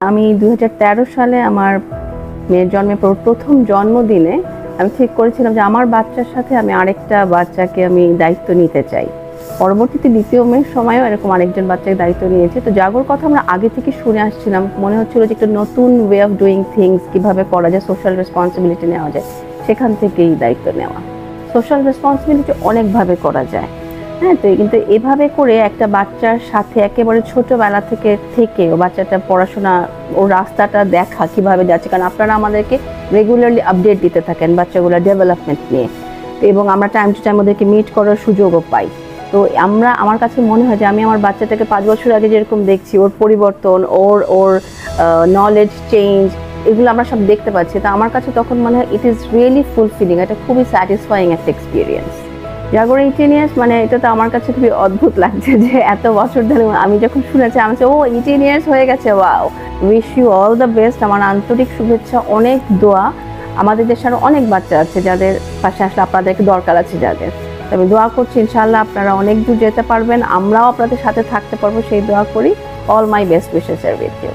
আমি 2013 সালে আমার মেয়ের জন্মের প্রথম জন্মদিনে আমি ঠিক করেছিলাম যে আমার বাচ্চার সাথে আমি আরেকটা বাচ্চাকে আমি দায়িত্ব নিতে চাই। পরবর্তীতে দ্বিতীয় মেয়ের সময়ও এরকম আরেকজন বাচ্চাকে দায়িত্ব নিয়েছে। তো জাগোর কথা আমরা আগে থেকে শুনে আসছিলাম, মনে হচ্ছিল যে একটা নতুন ওয়ে অফ ডুইং থিংস, কীভাবে করা যায়, সোশ্যাল রেসপন্সিবিলিটি নেওয়া যায়, সেখান থেকেই দায়িত্ব নেওয়া। সোশ্যাল রেসপন্সিবিলিটি অনেকভাবে করা যায়, হ্যাঁ। তো কিন্তু এভাবে করে একটা বাচ্চার সাথে একেবারে ছোটবেলা থেকে ও বাচ্চাটা পড়াশোনা, ও রাস্তাটা দেখা কিভাবে যাচ্ছে, কারণ আপনারা আমাদেরকে রেগুলারলি আপডেট দিতে থাকেন বাচ্চাগুলোর ডেভেলপমেন্ট নিয়ে, এবং আমরা টাইম টু টাইম ওদেরকে মিট করার সুযোগও পাই। তো আমার কাছে মনে হয় যে আমি আমার বাচ্চাটাকে 5 বছর আগে যেরকম দেখছি, ওর পরিবর্তন, ওর নলেজ চেঞ্জ, এগুলো আমরা সব দেখতে পাচ্ছি। তো আমার কাছে তখন মনে হয় ইট ইজ রিয়েলি ফুলফিলিং, এটা খুবই স্যাটিসফাইং একটা এক্সপিরিয়েন্স। জাগোর 18 ইয়ার্স, মানে এটা তো আমার কাছে খুবই অদ্ভুত লাগছে যে এত বছর ধরে আমি যখন শুনেছি আমি ও 18 ইয়ার্স হয়ে গেছে, wow. Wish you all the best, আমার আন্তরিক শুভেচ্ছা, অনেক দোয়া। আমাদের দেশে আরও অনেক বাচ্চা আছে যাদের পাশে আসলে আপনাদেরকে দরকার আছে যাদের। আমি দোয়া করছি ইনশাআল্লাহ আপনারা অনেক দূর যেতে পারবেন, আমরাও আপনাদের সাথে থাকতে পারবো, সেই দোয়া করি। অল মাই বেস্ট উইশেস আর উইথ ইউ।